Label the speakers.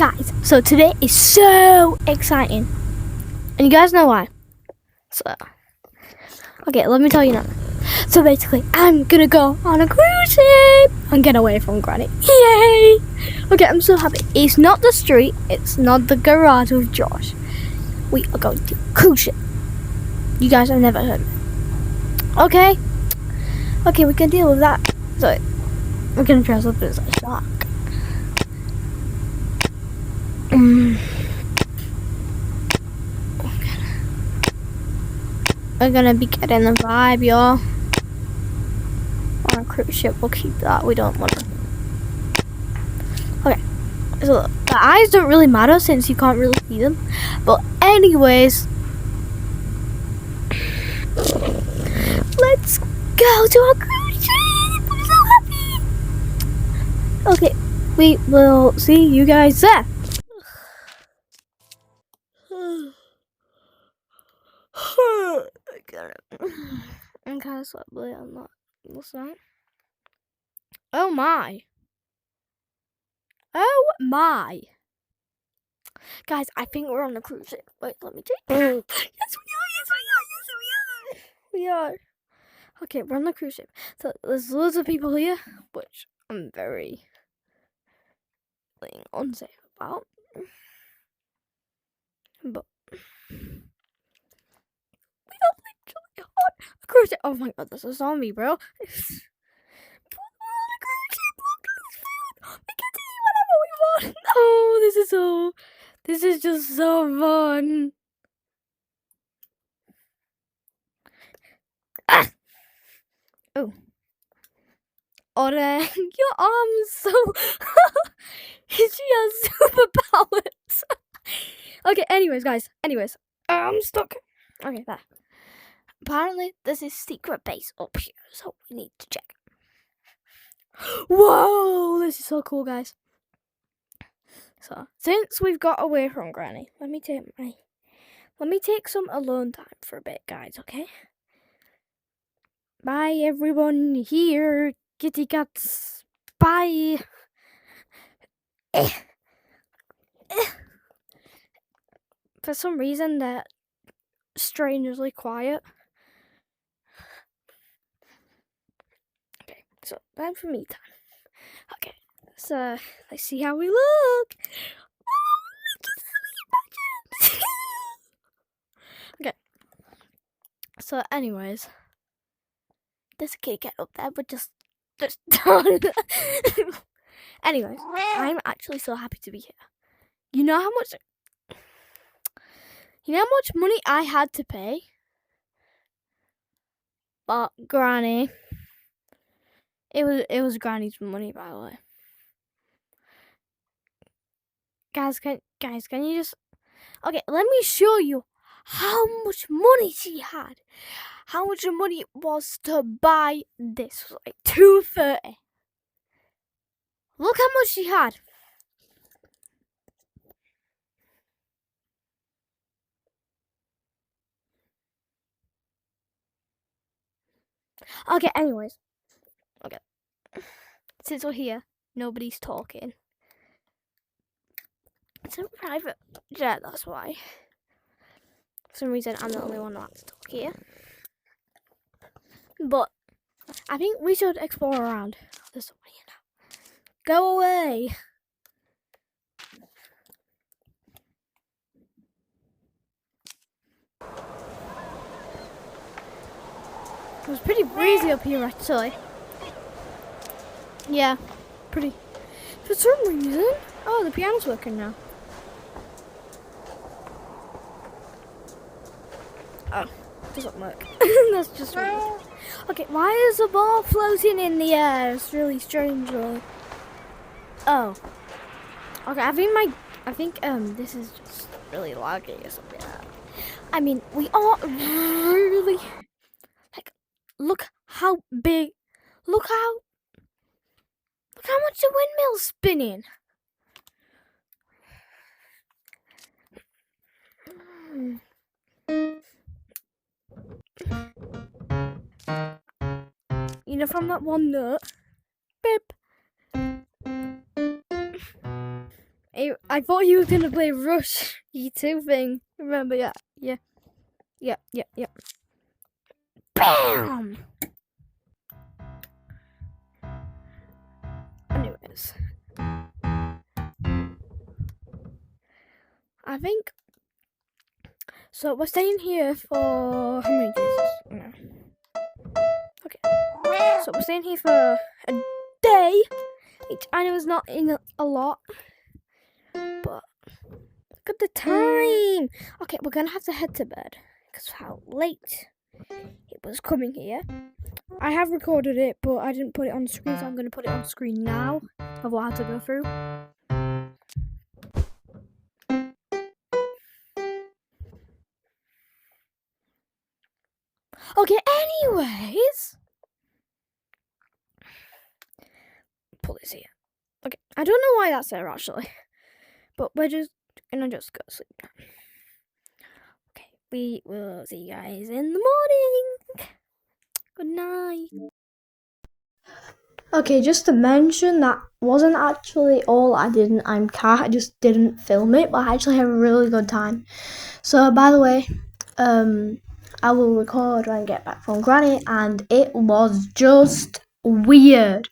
Speaker 1: Guys, so today is so exciting. And you guys know why. So, okay, let me tell you now. So basically, I'm gonna go on a cruise ship and get away from Granny. Yay! Okay, I'm so happy. It's not the street, it's not the garage with Josh. We are going to cruise ship. You guys have never heard of it. Okay? Okay, we can deal with that. So, we're gonna dress up as a shark. We're gonna be getting the vibe, y'all. On a cruise ship, we'll keep that. We don't want to. Okay, so the eyes don't really matter since you can't really see them. But anyways, let's go to a cruise ship. I'm so happy. Okay, we will see you guys there. I'm kind of sweaty on that. What's that? Oh my. Oh my. Guys, I think we're on a cruise ship. Wait, let me check. Yes, we are. We are. Okay, we're on the cruise ship. So there's loads of people here, which I'm very unsafe about. But we are literally on a cruise ship. Oh my god, there's a zombie, bro. We can eat whatever we want. Oh, this is just so fun. Ah! Oh. Oren, your arm's so... She has superpowers. Okay, anyways, guys. I'm stuck. Okay, there. Apparently, there's a secret base up here, so we need to check. Whoa, this is so cool, guys. So, since we've got away from Granny, let me take some alone time for a bit, guys, okay? Bye, everyone here. Kitty cats. Bye. For some reason, they're strangely quiet. Okay, so time for me time. Okay, so let's see how we look. Okay, so anyways, there's a kitty cat up there, but just anyways, I'm actually so happy to be here. You know how much money I had to pay? But Granny, it was Granny's money, by the way. Guys, can you just... Okay, let me show you how much money she had. How much money it was to buy this. It was like $230. Look how much she had. Okay, anyways. Okay. Since we're here, nobody's talking. It's a private jet, that's why. For some reason, I'm the only one that has to talk here. But I think we should explore around. There's somebody here now. Go away! It was pretty breezy up here, actually. Yeah, pretty. For some reason... Oh, the piano's working now. Oh, doesn't work. That's just weird. Okay, why is the ball floating in the air? It's really strange, really. Oh. Okay, I think this is just really laggy or something like that. I mean, we are really... Like, look how big... Look how much the windmill's spinning. You know, from that one note, beep. I thought you were gonna play Rush E2 thing. Remember? Yeah. Bam! Anyways. I think so. We're staying here for how many days? No. Okay. So we're staying here for a day. Which I know is not in a lot, but look at the time. Okay, we're gonna have to head to bed because of how late it was coming here. I have recorded it, but I didn't put it on screen, so I'm gonna put it on screen now of what I had to go through. Okay, anyways. Pull this here. Okay, I don't know why that's there actually. But we're just gonna go to sleep now. Okay, we will see you guys in the morning. Good night. Okay, just to mention, that wasn't actually all I did in IMCAT. I just didn't film it, but I actually had a really good time. So, by the way, I will record when I get back from Granny, and it was just weird.